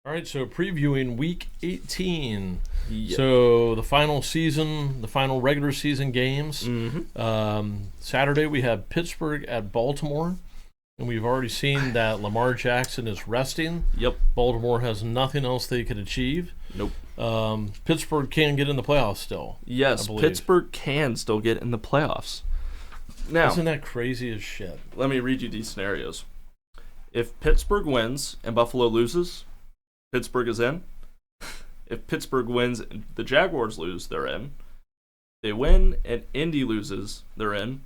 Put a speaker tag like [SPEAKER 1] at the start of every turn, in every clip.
[SPEAKER 1] All right, so previewing Week 18.
[SPEAKER 2] Yep.
[SPEAKER 1] So the final season, the final regular season games. Saturday we have Pittsburgh at Baltimore, and we've already seen that Lamar Jackson is resting.
[SPEAKER 2] Yep.
[SPEAKER 1] Baltimore has nothing else they could achieve.
[SPEAKER 2] Nope.
[SPEAKER 1] Pittsburgh can get in the playoffs still.
[SPEAKER 2] Yes, Pittsburgh can still get in the playoffs. Now,
[SPEAKER 1] isn't that crazy as shit?
[SPEAKER 2] let me read you these scenarios. If Pittsburgh wins and Buffalo loses, Pittsburgh is in. If Pittsburgh wins and the Jaguars lose, they're in. They win and Indy loses, they're in.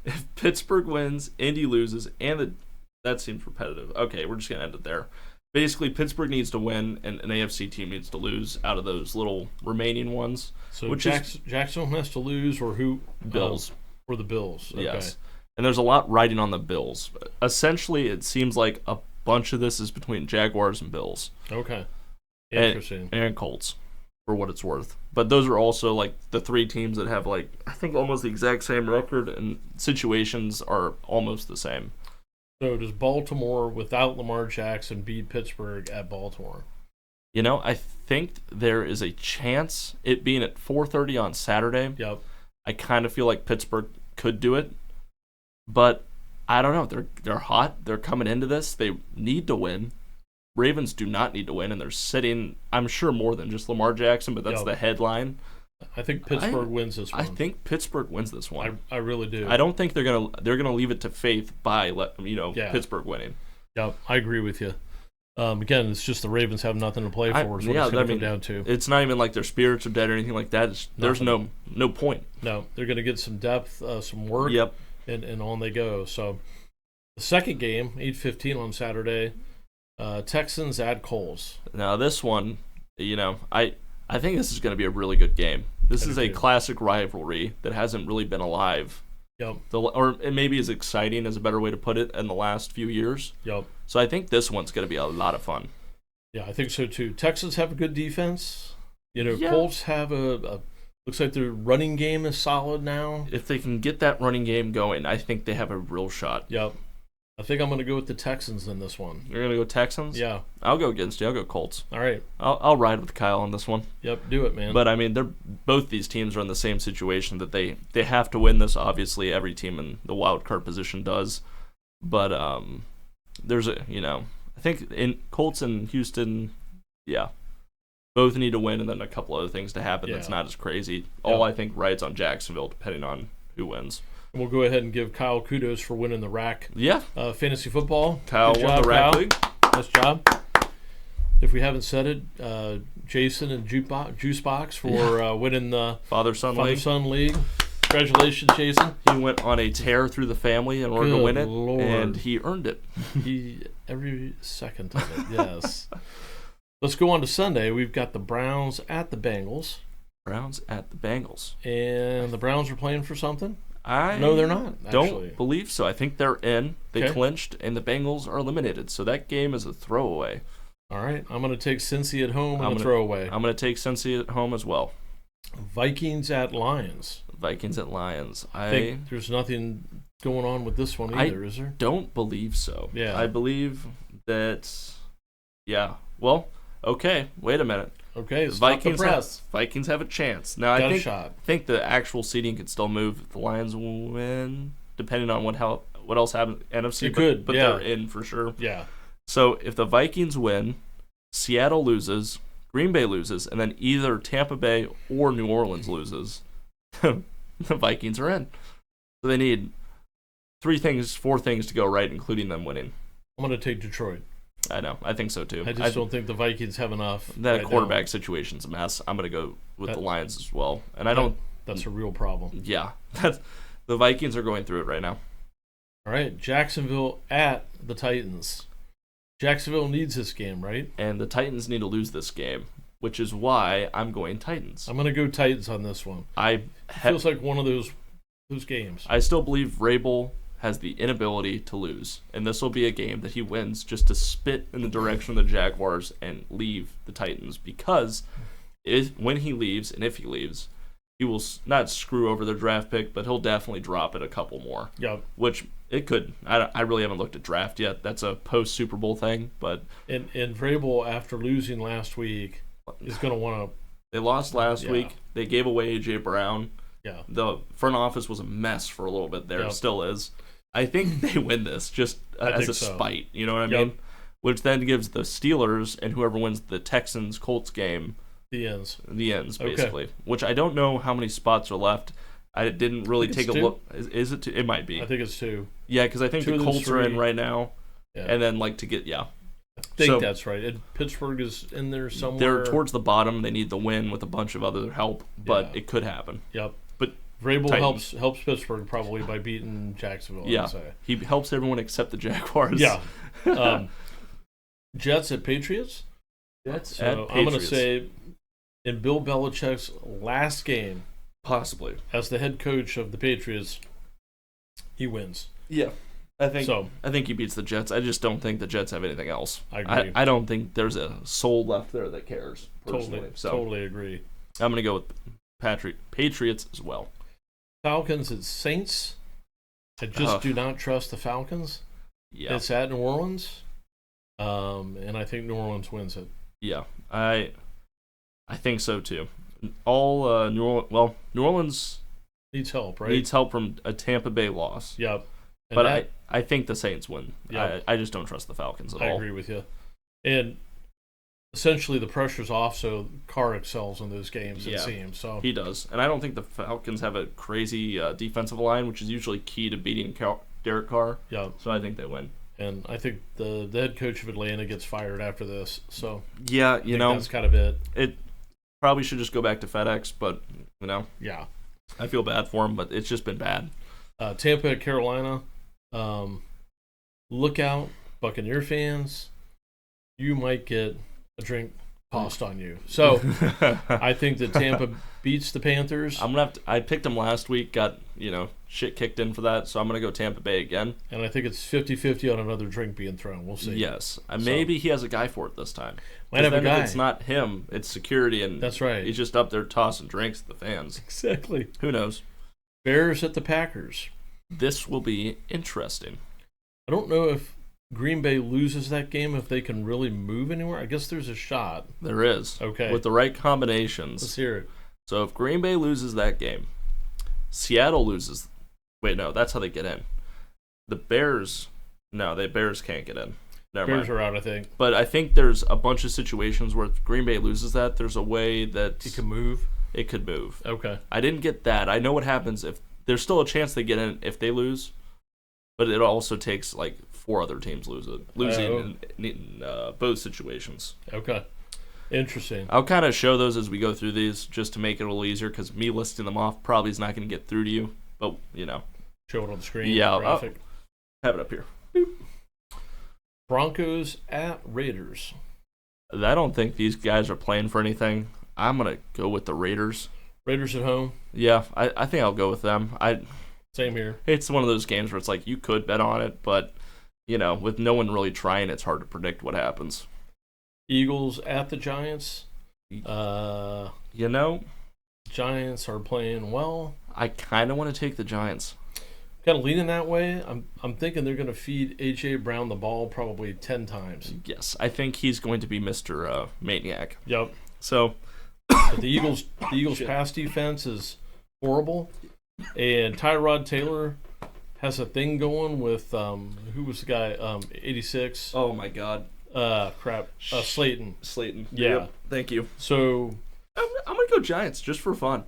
[SPEAKER 2] If Pittsburgh wins, Indy loses, and that seems repetitive. Okay, we're just going to end it there. Basically, Pittsburgh needs to win, and an AFC team needs to lose out of those little remaining ones.
[SPEAKER 1] So Jacksonville has to lose, or who?
[SPEAKER 2] Bills.
[SPEAKER 1] Or the Bills. Okay.
[SPEAKER 2] Yes. And there's a lot riding on the Bills. Essentially, it seems like a bunch of this is between Jaguars and Bills.
[SPEAKER 1] Okay. Interesting.
[SPEAKER 2] And Colts, for what it's worth. But those are also like the three teams that have like I think almost the exact same record, and situations are almost the same.
[SPEAKER 1] So does Baltimore without Lamar Jackson beat Pittsburgh at Baltimore?
[SPEAKER 2] You know, I think there is a chance, it being at 4:30 on Saturday.
[SPEAKER 1] Yep.
[SPEAKER 2] I kind of feel like Pittsburgh could do it, but I don't know. They're hot. They're coming into this. They need to win. Ravens do not need to win, and they're sitting, I'm sure, more than just Lamar Jackson, but that's the headline.
[SPEAKER 1] I think Pittsburgh wins this one.
[SPEAKER 2] I think Pittsburgh wins this one.
[SPEAKER 1] I really do.
[SPEAKER 2] I don't think they're gonna leave it to faith by Pittsburgh winning.
[SPEAKER 1] Yeah, I agree with you. Again, it's just the Ravens have nothing to play for. So it's going to come down to.
[SPEAKER 2] It's not even like their spirits are dead or anything like that. There's no point.
[SPEAKER 1] No, they're going to get some depth, some work.
[SPEAKER 2] Yep.
[SPEAKER 1] And on they go. So the second game, 8:15 on Saturday, Texans at Colts.
[SPEAKER 2] Now this one, I think this is going to be a really good game. This is a classic rivalry that hasn't really been alive.
[SPEAKER 1] Yep.
[SPEAKER 2] Or it maybe as exciting is a better way to put it in the last few years.
[SPEAKER 1] Yep.
[SPEAKER 2] So I think this one's going to be a lot of fun.
[SPEAKER 1] Yeah, I think so too. Texans have a good defense. Colts have looks like their running game is solid now.
[SPEAKER 2] If they can get that running game going, I think they have a real shot.
[SPEAKER 1] Yep. I think I'm going to go with the Texans in this one.
[SPEAKER 2] You're going to go Texans?
[SPEAKER 1] Yeah.
[SPEAKER 2] I'll go against you. I'll go Colts.
[SPEAKER 1] All right.
[SPEAKER 2] I'll ride with Kyle on this one.
[SPEAKER 1] Yep, do it, man.
[SPEAKER 2] But, I mean, both these teams are in the same situation that they have to win this. Obviously, every team in the wild card position does. But there's I think in Colts and Houston, both need to win, and then a couple other things to happen that's not as crazy. All I think rides on Jacksonville, depending on who wins.
[SPEAKER 1] We'll go ahead and give Kyle kudos for winning the rack.
[SPEAKER 2] Yeah.
[SPEAKER 1] Fantasy football.
[SPEAKER 2] Kyle won the rack league.
[SPEAKER 1] Nice job. If we haven't said it, Jason and Juicebox for winning the Father-Son League. Congratulations, Jason.
[SPEAKER 2] He went on a tear through the family in order to win it, and he earned it.
[SPEAKER 1] Every second of it, yes. Let's go on to Sunday. We've got the Browns at the Bengals.
[SPEAKER 2] Browns at the Bengals.
[SPEAKER 1] And the Browns are playing for something?
[SPEAKER 2] No,
[SPEAKER 1] they're not. Actually.
[SPEAKER 2] Don't believe so. I think they're in. They clinched, and the Bengals are eliminated. So that game is a throwaway.
[SPEAKER 1] All right. I'm going to take Cincy at home and a throwaway.
[SPEAKER 2] I'm going to take Cincy at home as well.
[SPEAKER 1] Vikings at Lions.
[SPEAKER 2] Vikings at Lions.
[SPEAKER 1] I think there's nothing going on with this one either, is there?
[SPEAKER 2] Don't believe so.
[SPEAKER 1] Yeah.
[SPEAKER 2] I believe that, well, okay, wait a minute.
[SPEAKER 1] Okay,
[SPEAKER 2] Vikings have a chance. Now, I
[SPEAKER 1] think
[SPEAKER 2] the actual seeding could still move if the Lions will win, depending on what else happens. NFC, but they're in for sure.
[SPEAKER 1] Yeah.
[SPEAKER 2] So if the Vikings win, Seattle loses, Green Bay loses, and then either Tampa Bay or New Orleans loses, the Vikings are in. So they need 4 things to go right, including them winning.
[SPEAKER 1] I'm going to take Detroit.
[SPEAKER 2] I know. I think so, too.
[SPEAKER 1] I just don't think the Vikings have enough.
[SPEAKER 2] That quarterback situation's a mess. I'm going to go with the Lions as well. And
[SPEAKER 1] that's a real problem.
[SPEAKER 2] Yeah. The Vikings are going through it right now.
[SPEAKER 1] All right. Jacksonville at the Titans. Jacksonville needs this game, right?
[SPEAKER 2] And the Titans need to lose this game, which is why I'm going Titans.
[SPEAKER 1] I'm going to go Titans on this one. Feels like one of those games.
[SPEAKER 2] I still believe Vrabel has the inability to lose, and this will be a game that he wins just to spit in the direction of the Jaguars and leave the Titans, because when he leaves, and if he leaves, he will not screw over their draft pick, but he'll definitely drop it a couple more.
[SPEAKER 1] Yep.
[SPEAKER 2] Which It could. I really haven't looked at draft yet. That's a post Super Bowl thing, but
[SPEAKER 1] And Vrabel, after losing last week, is going to want to.
[SPEAKER 2] they lost last
[SPEAKER 1] Yeah.
[SPEAKER 2] week. They gave away A.J. Brown.
[SPEAKER 1] Yeah.
[SPEAKER 2] The front office was a mess for a little bit there.
[SPEAKER 1] Yep.
[SPEAKER 2] It still is. I think they win this just
[SPEAKER 1] I
[SPEAKER 2] as
[SPEAKER 1] think
[SPEAKER 2] a
[SPEAKER 1] so.
[SPEAKER 2] spite. You know what I
[SPEAKER 1] Yep.
[SPEAKER 2] mean? Which then gives the Steelers and whoever wins the Texans-Colts game
[SPEAKER 1] The ends.
[SPEAKER 2] the ends,
[SPEAKER 1] Okay.
[SPEAKER 2] basically. Which I don't know how many spots are left. I didn't really
[SPEAKER 1] I think
[SPEAKER 2] take a
[SPEAKER 1] it's
[SPEAKER 2] look. Is it two? It might be.
[SPEAKER 1] I think it's 2.
[SPEAKER 2] Yeah, because I think
[SPEAKER 1] two
[SPEAKER 2] the
[SPEAKER 1] of those
[SPEAKER 2] Colts are in
[SPEAKER 1] three.
[SPEAKER 2] right now.
[SPEAKER 1] Yeah.
[SPEAKER 2] And then, like, to get,
[SPEAKER 1] I think
[SPEAKER 2] So-
[SPEAKER 1] that's right. And Pittsburgh is in there somewhere.
[SPEAKER 2] they're towards the bottom. They need the win with a bunch of other help, but
[SPEAKER 1] Yeah.
[SPEAKER 2] it could happen.
[SPEAKER 1] Yep.
[SPEAKER 2] But
[SPEAKER 1] Vrabel
[SPEAKER 2] Titans.
[SPEAKER 1] helps Pittsburgh probably by beating Jacksonville.
[SPEAKER 2] Yeah.
[SPEAKER 1] I'd say.
[SPEAKER 2] He helps everyone except the Jaguars.
[SPEAKER 1] Yeah. Jets at Patriots.
[SPEAKER 2] That's
[SPEAKER 1] So
[SPEAKER 2] at
[SPEAKER 1] I'm going to
[SPEAKER 2] Patriots.
[SPEAKER 1] say, in Bill Belichick's last game
[SPEAKER 2] Possibly.
[SPEAKER 1] as the head coach of the Patriots, he wins.
[SPEAKER 2] Yeah. I think
[SPEAKER 1] So
[SPEAKER 2] he beats the Jets. I just don't think the Jets have anything else.
[SPEAKER 1] I agree.
[SPEAKER 2] I don't think there's a soul left there that cares, personally.
[SPEAKER 1] Totally agree.
[SPEAKER 2] I'm going to go with Patriots as well.
[SPEAKER 1] Falcons at Saints. I just do not trust the Falcons.
[SPEAKER 2] Yeah.
[SPEAKER 1] It's at New Orleans, and I think New Orleans wins it.
[SPEAKER 2] Yeah. I think so too. All New Orleans
[SPEAKER 1] Needs help, right?
[SPEAKER 2] needs help from a Tampa Bay loss.
[SPEAKER 1] Yep. And
[SPEAKER 2] But
[SPEAKER 1] that,
[SPEAKER 2] I think the Saints win.
[SPEAKER 1] Yeah.
[SPEAKER 2] I just don't trust the Falcons at
[SPEAKER 1] I
[SPEAKER 2] all.
[SPEAKER 1] agree with you. And essentially, the pressure's off, so Carr excels in those games. It
[SPEAKER 2] Yeah.
[SPEAKER 1] seems so.
[SPEAKER 2] He does. And I don't think the Falcons have a crazy defensive line, which is usually key to beating Derek Carr.
[SPEAKER 1] Yeah,
[SPEAKER 2] So I think they win.
[SPEAKER 1] and I think the head coach of Atlanta gets fired after this. So
[SPEAKER 2] Yeah,
[SPEAKER 1] I think that's kind of it.
[SPEAKER 2] it probably should just go back to FedEx, but,
[SPEAKER 1] Yeah.
[SPEAKER 2] I feel bad for him, but it's just been bad.
[SPEAKER 1] Tampa at Carolina. Look out, Buccaneer fans. You might get a drink tossed on you. So I think that Tampa beats the Panthers,
[SPEAKER 2] I'm gonna have to, I picked him last week, got, shit kicked in for that, so I'm gonna go Tampa Bay again.
[SPEAKER 1] and I think it's 50-50 on another drink being thrown. We'll see.
[SPEAKER 2] Yes. Maybe he has a guy for it this time.
[SPEAKER 1] Might have a
[SPEAKER 2] 'Cause then if
[SPEAKER 1] guy.
[SPEAKER 2] it's not him, it's security, and
[SPEAKER 1] That's right.
[SPEAKER 2] he's just up there tossing drinks at the fans.
[SPEAKER 1] Exactly.
[SPEAKER 2] Who knows?
[SPEAKER 1] Bears at the Packers.
[SPEAKER 2] This will be interesting.
[SPEAKER 1] I don't know if Green Bay loses that game, if they can really move anywhere. I guess there's a shot.
[SPEAKER 2] There is.
[SPEAKER 1] Okay.
[SPEAKER 2] With the right
[SPEAKER 1] Let's
[SPEAKER 2] combinations.
[SPEAKER 1] hear it.
[SPEAKER 2] So if Green Bay loses that game, Seattle loses. Wait, no, that's how they get in. The Bears, no, the Bears can't get in. Never
[SPEAKER 1] Bears
[SPEAKER 2] mind.
[SPEAKER 1] are out, I think.
[SPEAKER 2] But I think there's a bunch of situations where if Green Bay loses that, there's a way that
[SPEAKER 1] He can move.
[SPEAKER 2] it could move.
[SPEAKER 1] Okay.
[SPEAKER 2] I didn't get that. I know what happens if there's still a chance they get in if they lose, but it also takes like 4 other teams losing in both situations.
[SPEAKER 1] Okay. Interesting.
[SPEAKER 2] I'll kind of show those as we go through these just to make it a little easier because me listing them off probably is not going to get through to you, but
[SPEAKER 1] Show it on the screen.
[SPEAKER 2] Yeah,
[SPEAKER 1] Graphic.
[SPEAKER 2] have it up here.
[SPEAKER 1] Broncos at Raiders.
[SPEAKER 2] I don't think these guys are playing for anything. I'm going to go with the Raiders.
[SPEAKER 1] Raiders at home.
[SPEAKER 2] Yeah, I think I'll go with them.
[SPEAKER 1] Same here.
[SPEAKER 2] It's one of those games where it's like you could bet on it, but with no one really trying, it's hard to predict what happens.
[SPEAKER 1] Eagles at the Giants. Giants are playing well.
[SPEAKER 2] I kind of want to take the Giants.
[SPEAKER 1] Kind of leaning that way. I'm thinking they're going to feed A.J. Brown the ball probably 10 times.
[SPEAKER 2] Yes, I think he's going to be Mr. Maniac.
[SPEAKER 1] Yep.
[SPEAKER 2] So
[SPEAKER 1] But the Eagles pass defense is horrible, and Tyrod Taylor has a thing going with who was the guy 86?
[SPEAKER 2] oh my God,
[SPEAKER 1] Slayton.
[SPEAKER 2] Slayton.
[SPEAKER 1] Yeah.
[SPEAKER 2] Yep, thank you.
[SPEAKER 1] So
[SPEAKER 2] I'm gonna go Giants just for fun.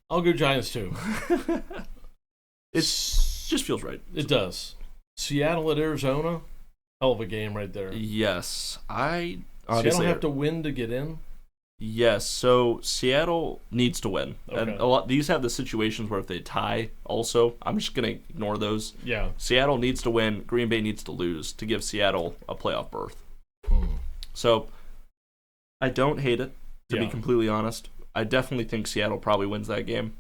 [SPEAKER 1] I'll go Giants too.
[SPEAKER 2] It just feels right.
[SPEAKER 1] It does. Seattle at Arizona, hell of a game right there.
[SPEAKER 2] Yes, I
[SPEAKER 1] Seattle
[SPEAKER 2] honestly
[SPEAKER 1] have to win to get in.
[SPEAKER 2] Yes, so Seattle needs to win, and
[SPEAKER 1] Okay.
[SPEAKER 2] these have the situations where if they tie, also I'm just gonna ignore those.
[SPEAKER 1] Yeah.
[SPEAKER 2] Seattle needs to win. Green Bay needs to lose to give Seattle a playoff berth.
[SPEAKER 1] Hmm.
[SPEAKER 2] So I don't hate it, to be
[SPEAKER 1] Yeah.
[SPEAKER 2] completely honest. I definitely think Seattle probably wins that game.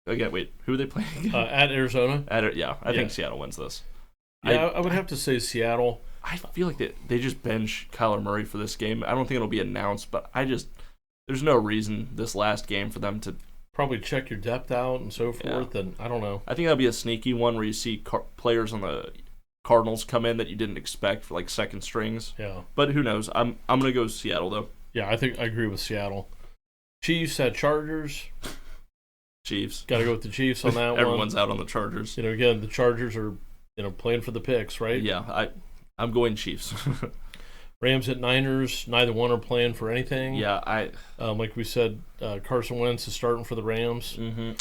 [SPEAKER 2] Again, wait, who are they playing again?
[SPEAKER 1] At Arizona.
[SPEAKER 2] I think
[SPEAKER 1] yeah.
[SPEAKER 2] Seattle wins this.
[SPEAKER 1] Yeah, I would have to say Seattle.
[SPEAKER 2] I feel like they just bench Kyler Murray for this game. I don't think it'll be announced, but there's no reason this last game for them to
[SPEAKER 1] probably check your depth out and so
[SPEAKER 2] Yeah.
[SPEAKER 1] forth. And I don't know.
[SPEAKER 2] I think that'll be a sneaky one where you see players on the Cardinals come in that you didn't expect for like second strings.
[SPEAKER 1] Yeah.
[SPEAKER 2] But who knows? I'm gonna go Seattle though.
[SPEAKER 1] Yeah, I think I agree with Seattle. Chiefs at Chargers.
[SPEAKER 2] Chiefs.
[SPEAKER 1] Got to go with the Chiefs on that one.
[SPEAKER 2] Everyone's out on the Chargers.
[SPEAKER 1] Again, the Chargers are, playing for the picks, right?
[SPEAKER 2] Yeah, I'm going Chiefs.
[SPEAKER 1] Rams at Niners. Neither one are playing for anything.
[SPEAKER 2] Yeah,
[SPEAKER 1] like we said, Carson Wentz is starting for the Rams.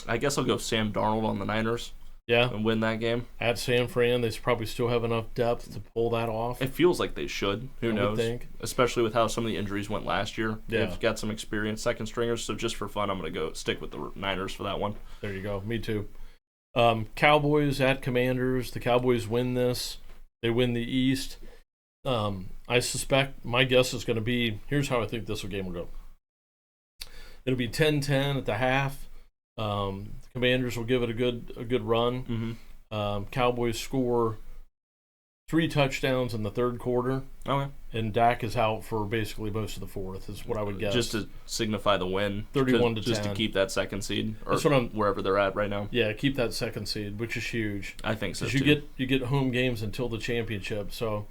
[SPEAKER 2] I guess I'll go Sam Darnold on the Niners.
[SPEAKER 1] Yeah.
[SPEAKER 2] And win that game.
[SPEAKER 1] At San Fran, they probably still have enough depth to pull that off.
[SPEAKER 2] It feels like they should. Who knows?
[SPEAKER 1] Think.
[SPEAKER 2] Especially with how some of the injuries went last year.
[SPEAKER 1] Yeah.
[SPEAKER 2] They've got some experienced second stringers, so just for fun, I'm going to go stick with the Niners for that one.
[SPEAKER 1] There you go. Me too. Cowboys at Commanders. The Cowboys win this. They win the East. I suspect, my guess is going to be, here's how I think this game will go. It'll be 10-10 at the half. Commanders will give it a good run. Cowboys score 3 touchdowns in the third quarter.
[SPEAKER 2] Okay.
[SPEAKER 1] And Dak is out for basically most of the fourth, is what I would guess.
[SPEAKER 2] Just to signify the win.
[SPEAKER 1] 31-10.
[SPEAKER 2] Just to keep that second seed, or
[SPEAKER 1] That's what I'm-
[SPEAKER 2] wherever they're at right now.
[SPEAKER 1] Yeah, keep that second seed, which is huge.
[SPEAKER 2] I think so
[SPEAKER 1] Because
[SPEAKER 2] too.
[SPEAKER 1] you get home games until the championship, so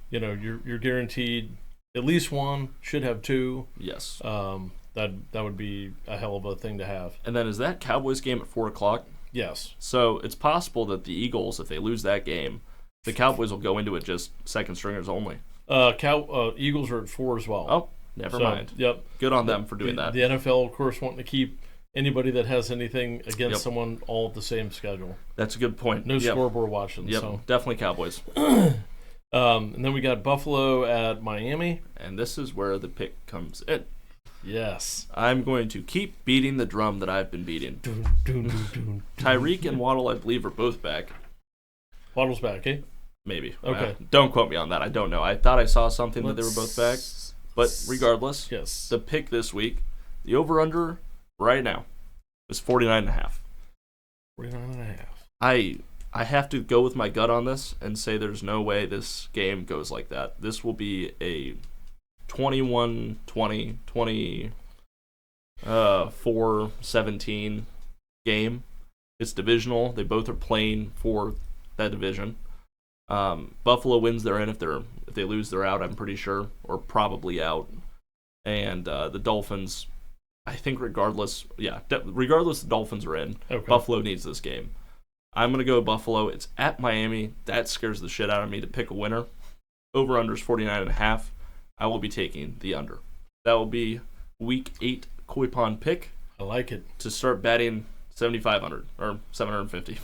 [SPEAKER 1] you're guaranteed at least one. Should have 2.
[SPEAKER 2] Yes.
[SPEAKER 1] That would be a hell of a thing to have.
[SPEAKER 2] And then is that Cowboys game at 4:00?
[SPEAKER 1] Yes.
[SPEAKER 2] So it's possible that the Eagles, if they lose that game, the Cowboys will go into it just second stringers only.
[SPEAKER 1] Eagles are at 4 as well.
[SPEAKER 2] Oh, never mind.
[SPEAKER 1] Yep.
[SPEAKER 2] Good on them for doing that.
[SPEAKER 1] The NFL, of course, wanting to keep anybody that has anything against
[SPEAKER 2] Yep.
[SPEAKER 1] someone all at the same schedule.
[SPEAKER 2] That's a good point.
[SPEAKER 1] No
[SPEAKER 2] Yep.
[SPEAKER 1] scoreboard watching.
[SPEAKER 2] Yep,
[SPEAKER 1] So.
[SPEAKER 2] definitely Cowboys.
[SPEAKER 1] And then we got Buffalo at Miami.
[SPEAKER 2] And this is where the pick comes in.
[SPEAKER 1] Yes.
[SPEAKER 2] I'm going to keep beating the drum that I've been beating.
[SPEAKER 1] Dun, dun, dun, dun,
[SPEAKER 2] Tyreek and Waddle, I believe, are both back.
[SPEAKER 1] Waddle's back, eh?
[SPEAKER 2] Maybe.
[SPEAKER 1] Okay.
[SPEAKER 2] Don't quote me on that. I don't know. I thought I saw something that they were both back. But regardless,
[SPEAKER 1] Yes.
[SPEAKER 2] the pick this week, the over-under right now is 49.5.
[SPEAKER 1] 49.5.
[SPEAKER 2] I have to go with my gut on this and say there's no way this game goes like that. This will be a 21-20, 24-17 game. It's divisional. They both are playing for that division. Buffalo wins, they're in. If they lose, they're out, I'm pretty sure, or probably out. And the Dolphins, I think regardless, the Dolphins are in.
[SPEAKER 1] Okay.
[SPEAKER 2] Buffalo needs this game. I'm going to go Buffalo. It's at Miami. That scares the shit out of me to pick a winner. Over-under is 49.5. I will be taking the under. That will be Week 8 Koi Pond pick
[SPEAKER 1] I like it.
[SPEAKER 2] to start batting 7,500 or 750.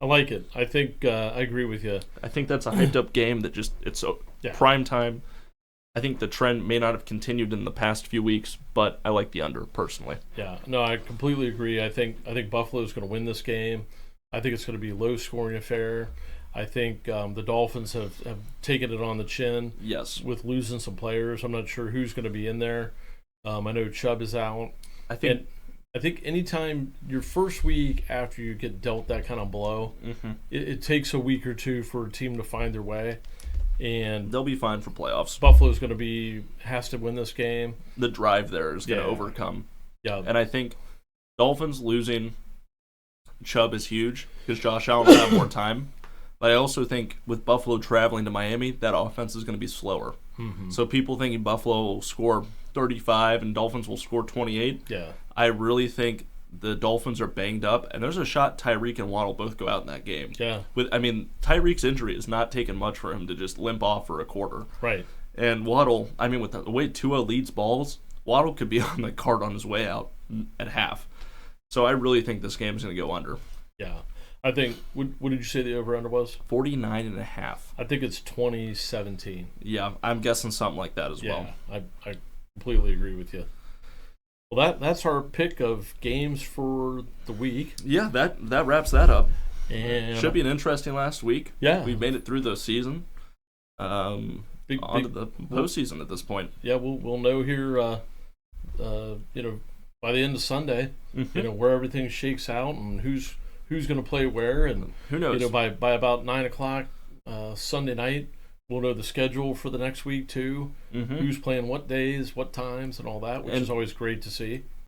[SPEAKER 1] I like it. I think I agree with you.
[SPEAKER 2] I think that's a hyped-up game that it's
[SPEAKER 1] Yeah.
[SPEAKER 2] prime time. I think the trend may not have continued in the past few weeks, but I like the under personally.
[SPEAKER 1] Yeah. No, I completely agree. I think Buffalo's going to win this game. I think it's going to be a low-scoring affair. I think the Dolphins have taken it on the chin
[SPEAKER 2] Yes.
[SPEAKER 1] with losing some players. I'm not sure who's going to be in there. I know Chubb is out.
[SPEAKER 2] I think
[SPEAKER 1] And I think anytime your first week after you get dealt that kind of blow, it takes a week or two for a team to find their way. And
[SPEAKER 2] they'll be fine for playoffs.
[SPEAKER 1] Buffalo's going to has to win this game.
[SPEAKER 2] The drive there is going to
[SPEAKER 1] Yeah.
[SPEAKER 2] overcome.
[SPEAKER 1] Yeah.
[SPEAKER 2] And I think Dolphins losing Chubb is huge because Josh Allen will have more time. But I also think with Buffalo traveling to Miami, that offense is going to be slower. So people thinking Buffalo will score 35 and Dolphins will score 28.
[SPEAKER 1] Yeah.
[SPEAKER 2] I really think the Dolphins are banged up, and there's a shot Tyreek and Waddle both go out in that game.
[SPEAKER 1] Yeah.
[SPEAKER 2] Tyreek's injury is not taking much for him to just limp off for a quarter.
[SPEAKER 1] Right.
[SPEAKER 2] And Waddle, with the way Tua leads balls, Waddle could be on the cart on his way out at half. So I really think this game is going to go under.
[SPEAKER 1] Yeah. I think, what did you say the over-under was?
[SPEAKER 2] 49.5.
[SPEAKER 1] I think it's 2017.
[SPEAKER 2] Yeah, I'm guessing something like that as well.
[SPEAKER 1] I completely agree with you. Well, that's our pick of games for the week.
[SPEAKER 2] Yeah, that wraps that up.
[SPEAKER 1] And
[SPEAKER 2] Should be an interesting last week.
[SPEAKER 1] Yeah.
[SPEAKER 2] We made it through the season.
[SPEAKER 1] Big,
[SPEAKER 2] On to the postseason at this point.
[SPEAKER 1] Yeah, we'll know here, by the end of Sunday, where everything shakes out and who's going to play where, and
[SPEAKER 2] Who knows?
[SPEAKER 1] by about 9:00 Sunday night, we'll know the schedule for the next week too. Who's playing what days, what times, and all that, which
[SPEAKER 2] And-
[SPEAKER 1] is always great to see.